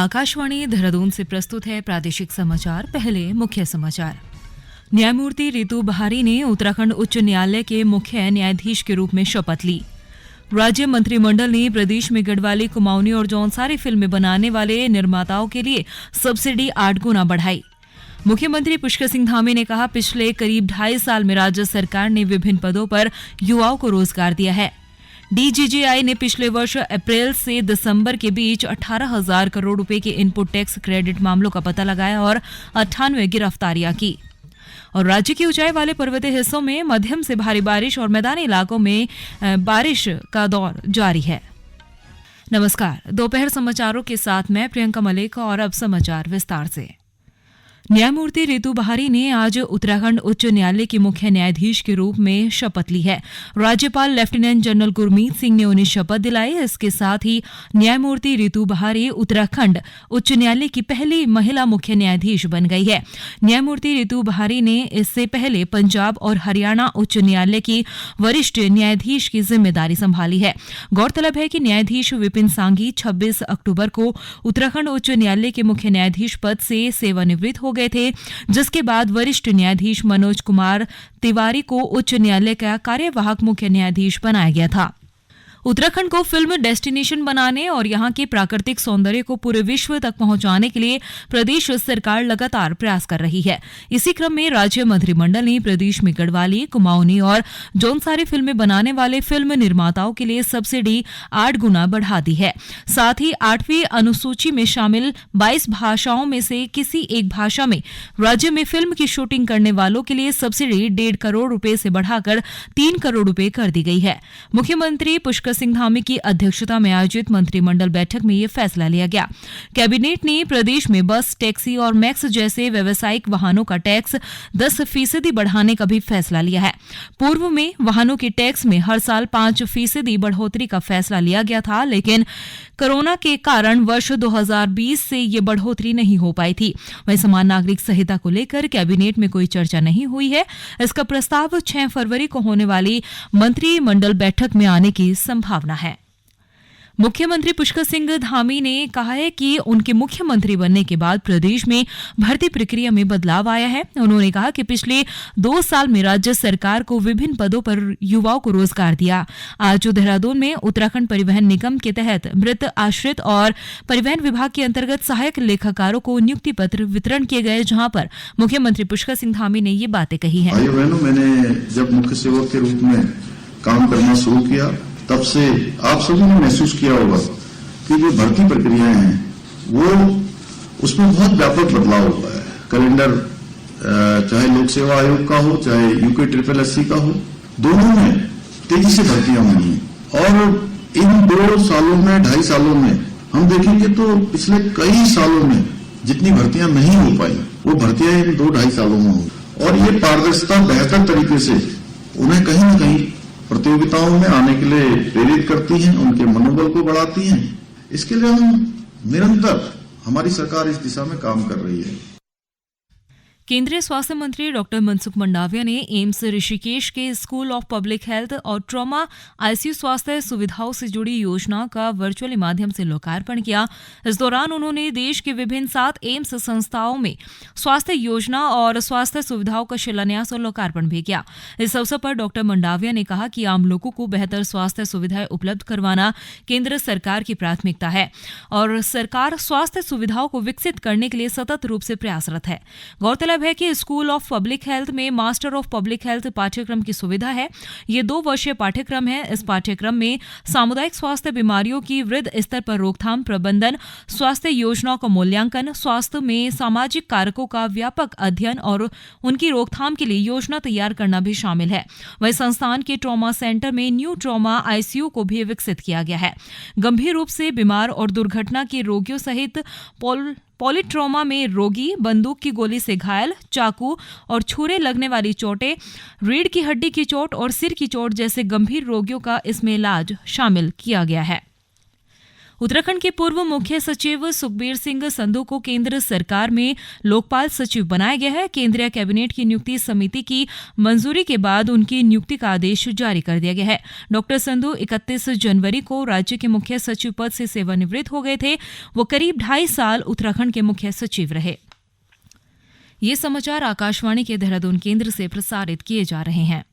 आकाशवाणी देहरादून से प्रस्तुत है प्रादेशिक समाचार। पहले मुख्य समाचार। न्यायमूर्ति रितु बहारी ने उत्तराखंड उच्च न्यायालय के मुख्य न्यायाधीश के रूप में शपथ ली। राज्य मंत्रिमंडल ने प्रदेश में गढ़वाली, कुमाऊनी और जौनसारी फिल्में बनाने वाले निर्माताओं के लिए सब्सिडी 8 गुना बढ़ाई। मुख्यमंत्री पुष्कर सिंह धामी ने कहा, पिछले करीब 2.5 साल में राज्य सरकार ने विभिन्न पदों पर युवाओं को रोजगार दिया है। डीजीजीआई ने पिछले वर्ष अप्रैल से दिसंबर के बीच 18,000 करोड़ रुपए के इनपुट टैक्स क्रेडिट मामलों का पता लगाया और 98 गिरफ्तारियां की। और राज्य के ऊंचाई वाले पर्वतीय हिस्सों में मध्यम से भारी बारिश और मैदानी इलाकों में बारिश का दौर जारी है। नमस्कार, दोपहर समाचारों के साथ मैं प्रियंका मलिक। और अब समाचार विस्तार से। न्यायमूर्ति रितु बहारी ने आज उत्तराखंड उच्च न्यायालय के मुख्य न्यायाधीश के रूप में शपथ ली है। राज्यपाल लेफ्टिनेंट जनरल गुरमीत सिंह ने उन्हें शपथ दिलाई। इसके साथ ही न्यायमूर्ति रितु बहारी उत्तराखंड उच्च न्यायालय की पहली महिला मुख्य न्यायाधीश बन गई है। न्यायमूर्ति रितु बहारी ने इससे पहले पंजाब और हरियाणा उच्च न्यायालय की वरिष्ठ न्यायाधीश की जिम्मेदारी संभाली है। गौरतलब है कि न्यायाधीश विपिन सांघी 26 अक्टूबर को उत्तराखंड उच्च न्यायालय के मुख्य न्यायाधीश पद से सेवानिवृत्त हो गए थे, जिसके बाद वरिष्ठ न्यायाधीश मनोज कुमार तिवारी को उच्च न्यायालय का कार्यवाहक मुख्य न्यायाधीश बनाया गया था। उत्तराखंड को फिल्म डेस्टिनेशन बनाने और यहां के प्राकृतिक सौंदर्य को पूरे विश्व तक पहुंचाने के लिए प्रदेश सरकार लगातार प्रयास कर रही है। इसी क्रम में राज्य मंत्रिमंडल ने प्रदेश में गढ़वाली, कुमाऊनी और जौनसारी फिल्में बनाने वाले फिल्म निर्माताओं के लिए सब्सिडी 8 गुना बढ़ा दी है। साथ ही 8वीं अनुसूची में शामिल 22 भाषाओं में से किसी एक भाषा में राज्य में फिल्म की शूटिंग करने वालों के लिए सब्सिडी 1.5 करोड़ रुपए से बढ़ाकर 3 करोड़ रुपए कर दी गई है। मुख्यमंत्री पुष्कर सिंह धामी की अध्यक्षता में आयोजित मंत्रिमंडल बैठक में यह फैसला लिया गया। कैबिनेट ने प्रदेश में बस, टैक्सी और मैक्स जैसे व्यावसायिक वाहनों का टैक्स 10% बढ़ाने का भी फैसला लिया है। पूर्व में वाहनों के टैक्स में हर साल 5% बढ़ोतरी का फैसला लिया गया था, लेकिन कोरोना के कारण वर्ष 2020 से ये बढ़ोतरी नहीं हो पाई थी। वहीं समान नागरिक संहिता को लेकर कैबिनेट में कोई चर्चा नहीं हुई है। इसका प्रस्ताव 6 फरवरी को होने वाली मंत्रिमंडल बैठक में आने की संभावना है। मुख्यमंत्री पुष्कर सिंह धामी ने कहा है कि उनके मुख्यमंत्री बनने के बाद प्रदेश में भर्ती प्रक्रिया में बदलाव आया है। उन्होंने कहा कि पिछले 2 साल में राज्य सरकार को विभिन्न पदों पर युवाओं को रोजगार दिया। आज देहरादून में उत्तराखंड परिवहन निगम के तहत मृत आश्रित और परिवहन विभाग के अंतर्गत सहायक लेखाकारों को नियुक्ति पत्र वितरण किए गए, जहां पर मुख्यमंत्री पुष्कर सिंह धामी ने ये बातें कही है। मैंने जब मुख्य सेवक के रूप में काम करना शुरू किया, तब से आप सभी ने महसूस किया होगा कि जो भर्ती प्रक्रियाएं हैं वो उसमें बहुत व्यापक बदलाव हुआ है। कैलेंडर चाहे लोक सेवा आयोग का हो, चाहे UKSSC का हो, दोनों में तेजी से भर्तियां हुई हैं। और इन 2 सालों में, 2.5 सालों में हम देखेंगे तो पिछले कई सालों में जितनी भर्तियां नहीं हो पाई, वो भर्तियां इन 2-2.5 सालों में हुई। और ये पारदर्शिता बेहतर तरीके से उन्हें कहीं न कहीं प्रतियोगिताओं में आने के लिए प्रेरित करती हैं, उनके मनोबल को बढ़ाती हैं। इसके लिए हम हमारी सरकार इस दिशा में काम कर रही है। केंद्रीय स्वास्थ्य मंत्री डॉक्टर मनसुख मंडाविया ने एम्स ऋषिकेश के स्कूल ऑफ पब्लिक हेल्थ और ट्रॉमा ICU स्वास्थ्य सुविधाओं से जुड़ी योजना का वर्चुअली माध्यम से लोकार्पण किया। इस दौरान उन्होंने देश के विभिन्न 7 एम्स संस्थाओं में स्वास्थ्य योजना और स्वास्थ्य सुविधाओं का शिलान्यास और लोकार्पण भी किया। इस अवसर पर डॉक्टर मंडाविया ने कहा कि आम लोगों को बेहतर स्वास्थ्य सुविधाएं उपलब्ध करवाना केंद्र सरकार की प्राथमिकता है और सरकार स्वास्थ्य सुविधाओं को विकसित करने के लिए सतत रूप से प्रयासरत है। गौरतलब है कि स्कूल ऑफ पब्लिक हेल्थ में मास्टर ऑफ पब्लिक हेल्थ पाठ्यक्रम की सुविधा है। ये 2 वर्षीय पाठ्यक्रम है। इस पाठ्यक्रम में सामुदायिक स्वास्थ्य बीमारियों की वृहद स्तर पर रोकथाम, प्रबंधन, स्वास्थ्य योजनाओं का मूल्यांकन, स्वास्थ्य में सामाजिक कारकों का व्यापक अध्ययन और उनकी रोकथाम के लिए योजना तैयार करना भी शामिल है। वहीं संस्थान के ट्रॉमा सेंटर में न्यू ट्रॉमा ICU को भी विकसित किया गया है। गंभीर रूप से बीमार और दुर्घटना के रोगियों सहित पॉलीट्रॉमा में रोगी, बंदूक की गोली से घायल, चाकू और छुरे लगने वाली चोटें, रीढ़ की हड्डी की चोट और सिर की चोट जैसे गंभीर रोगियों का इसमें इलाज शामिल किया गया है। उत्तराखंड के पूर्व मुख्य सचिव सुखबीर सिंह संधू को केंद्र सरकार में लोकपाल सचिव बनाया गया है। केंद्रीय कैबिनेट की नियुक्ति समिति की मंजूरी के बाद उनकी नियुक्ति का आदेश जारी कर दिया गया है। डॉक्टर संधू 31 जनवरी को राज्य के मुख्य सचिव पद से सेवानिवृत्त हो गए थे। वो करीब 2.5 साल उत्तराखंड के मुख्य सचिव रहे। ये समाचार आकाशवाणी के देहरादून केंद्र से प्रसारित किए जा रहे हैं।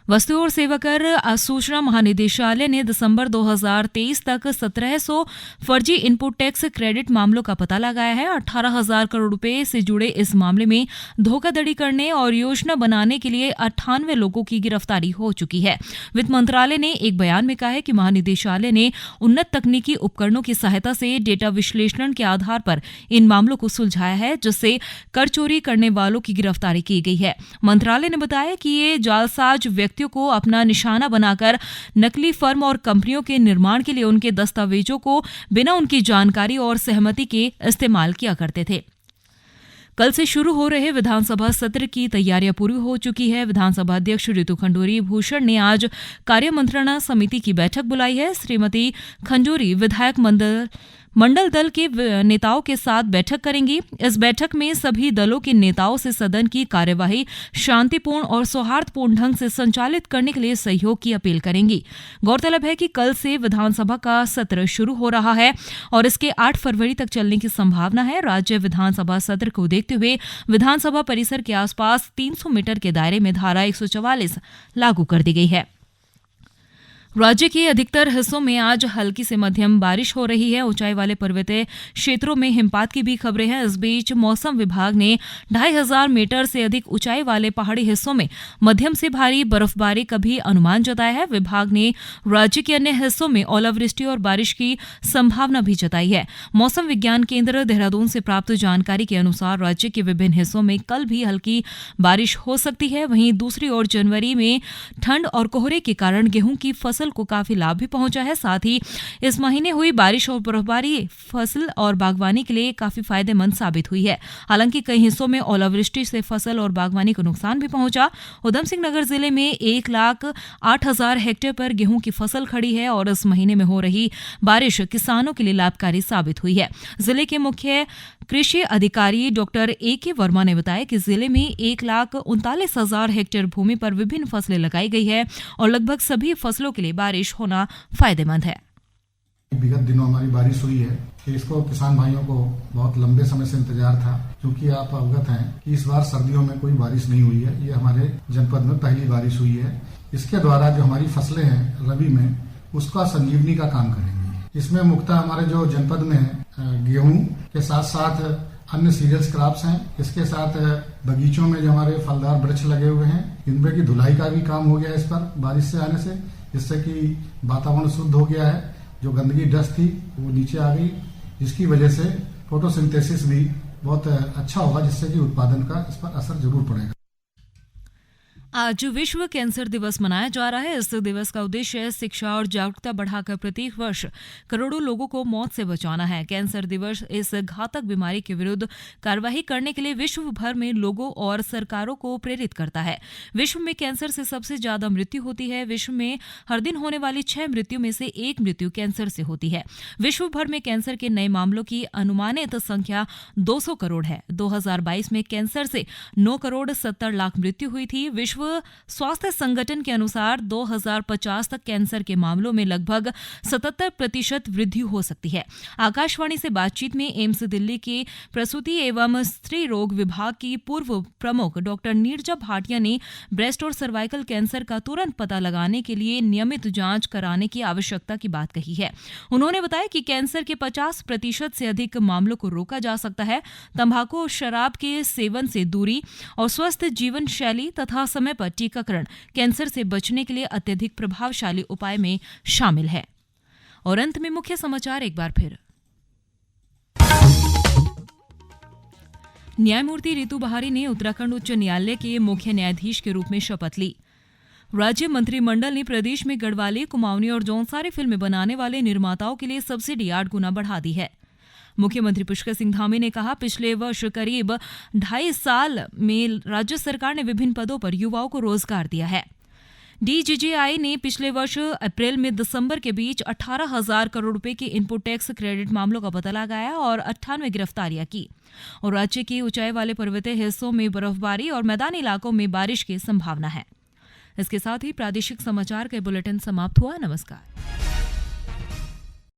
वस्तु और सेवा कर सूचना महानिदेशालय ने दिसंबर 2023 तक 1700 फर्जी इनपुट टैक्स क्रेडिट मामलों का पता लगाया है। 18,000 करोड़ रुपए से जुड़े इस मामले में धोखाधड़ी करने और योजना बनाने के लिए 98 लोगों की गिरफ्तारी हो चुकी है। वित्त मंत्रालय ने एक बयान में कहा है कि महानिदेशालय ने उन्नत तकनीकी उपकरणों की सहायता से डेटा विश्लेषण के आधार पर इन मामलों को सुलझाया है, जिससे कर चोरी करने वालों की गिरफ्तारी की गई है। मंत्रालय ने बताया कि ये जालसाज व्यक्तियों को अपना निशाना बनाकर नकली फर्म और कंपनियों के निर्माण के लिए उनके दस्तावेजों को बिना उनकी जानकारी और सहमति के इस्तेमाल किया करते थे। कल से शुरू हो रहे विधानसभा सत्र की तैयारियां पूरी हो चुकी है। विधानसभा अध्यक्ष ऋतु खंडूरी भूषण ने आज कार्य मंत्रणा समिति की बैठक बुलाई है। श्रीमती खंडूरी विधायक मंडल दल के नेताओं के साथ बैठक करेंगी। इस बैठक में सभी दलों के नेताओं से सदन की कार्यवाही शांतिपूर्ण और सौहार्दपूर्ण ढंग से संचालित करने के लिए सहयोग की अपील करेंगी। गौरतलब है कि कल से विधानसभा का सत्र शुरू हो रहा है और इसके 8 फरवरी तक चलने की संभावना है। राज्य विधानसभा सत्र को देखते हुए विधानसभा परिसर के आसपास 300 मीटर के दायरे में धारा 144 लागू कर दी गई है। राज्य के अधिकतर हिस्सों में आज हल्की से मध्यम बारिश हो रही है। ऊंचाई वाले पर्वतीय क्षेत्रों में हिमपात की भी खबरें हैं। इस बीच मौसम विभाग ने 2500 मीटर से अधिक ऊंचाई वाले पहाड़ी हिस्सों में मध्यम से भारी बर्फबारी का भी अनुमान जताया है। विभाग ने राज्य के अन्य हिस्सों में ओलावृष्टि और बारिश की संभावना भी जताई है। मौसम विज्ञान केंद्र देहरादून से प्राप्त जानकारी के अनुसार राज्य के विभिन्न हिस्सों में कल भी हल्की बारिश हो सकती है। वहीं दूसरी ओर जनवरी में ठंड और कोहरे के कारण गेहूं की फसल को काफी लाभ भी पहुंचा है। साथ ही इस महीने हुई बारिश और बर्फबारी फसल और बागवानी के लिए काफी फायदेमंद साबित हुई है। हालांकि कई हिस्सों में ओलावृष्टि से फसल और बागवानी को नुकसान भी पहुंचा। उधमसिंह नगर जिले में 1,08,000 हेक्टेयर पर गेहूं की फसल खड़ी है और इस महीने में हो रही बारिश किसानों के लिए लाभकारी साबित हुई है। जिले के मुख्य कृषि अधिकारी डॉक्टर A.K. वर्मा ने बताया कि जिले में 1,39,000 हेक्टेयर भूमि पर विभिन्न फसलें लगाई गई है और लगभग सभी फसलों के लिए बारिश होना फायदेमंद है। विगत दिनों हमारी बारिश हुई है कि इसको किसान भाइयों को बहुत लंबे समय से इंतजार था, क्योंकि आप अवगत हैं कि इस बार सर्दियों में कोई बारिश नहीं हुई है। ये हमारे जनपद में पहली बारिश हुई है। इसके द्वारा जो हमारी फसलें हैं रबी में, उसका संजीवनी का काम करेंगे। इसमें मुख्यतः हमारे जो जनपद में गेहूं के साथ साथ अन्य सीरियल्स क्रॉप्स हैं। इसके साथ बगीचों में जो हमारे फलदार वृक्ष लगे हुए हैं, इनमें की धुलाई का भी काम हो गया इस पर बारिश से आने से, जिससे कि वातावरण शुद्ध हो गया है। जो गंदगी डस्ट थी वो नीचे आ गई, जिसकी वजह से फोटोसिंथेसिस भी बहुत अच्छा होगा, जिससे कि उत्पादन का इस पर असर जरूर पड़ेगा। आज विश्व कैंसर दिवस मनाया जा रहा है। इस दिवस का उद्देश्य शिक्षा और जागरूकता बढ़ाकर प्रत्येक वर्ष करोड़ों लोगों को मौत से बचाना है। कैंसर दिवस इस घातक बीमारी के विरुद्ध कार्रवाई करने के लिए विश्व भर में लोगों और सरकारों को प्रेरित करता है। विश्व में कैंसर से सबसे ज्यादा मृत्यु होती है। विश्व में हर दिन होने वाली 6 मृत्यु में से 1 मृत्यु कैंसर से होती है। विश्व भर में कैंसर के नए मामलों की अनुमानित संख्या 200 करोड़ है। 2022 में कैंसर से 9 करोड़ 70 लाख मृत्यु हुई थी। विश्व स्वास्थ्य संगठन के अनुसार 2050 तक कैंसर के मामलों में लगभग 77% वृद्धि हो सकती है। आकाशवाणी से बातचीत में एम्स दिल्ली के प्रसूति एवं स्त्री रोग विभाग की पूर्व प्रमुख डॉक्टर नीरजा भाटिया ने ब्रेस्ट और सर्वाइकल कैंसर का तुरंत पता लगाने के लिए नियमित जांच कराने की आवश्यकता की बात कही है। उन्होंने बताया कि कैंसर के 50% से अधिक मामलों को रोका जा सकता है। तंबाकू और शराब के सेवन से दूरी और स्वस्थ जीवन शैली तथा समय पर टीकाकरण कैंसर से बचने के लिए अत्यधिक प्रभावशाली उपाय में शामिल है। और अंत में मुख्य समाचार एक बार फिर। न्यायमूर्ति रितु बहारी ने उत्तराखंड उच्च न्यायालय के मुख्य न्यायाधीश के रूप में शपथ ली। राज्य मंत्रिमंडल ने प्रदेश में गढ़वाली, कुमाऊनी और जौनसारी फिल्में बनाने वाले निर्माताओं के लिए सब्सिडी 8 गुना बढ़ा दी है। मुख्यमंत्री पुष्कर सिंह धामी ने कहा, पिछले वर्ष करीब 2.5 साल में राज्य सरकार ने विभिन्न पदों पर युवाओं को रोजगार दिया है। DGGI ने पिछले वर्ष अप्रैल में दिसंबर के बीच 18,000 करोड़ रुपए के इनपुट टैक्स क्रेडिट मामलों का पता लगाया और 98 गिरफ्तारियां की। और राज्य के ऊंचाई वाले पर्वतीय हिस्सों में बर्फबारी और मैदानी इलाकों में बारिश की संभावना है। इसके साथ ही प्रादेशिक समाचार का बुलेटिन समाप्त हुआ। नमस्कार।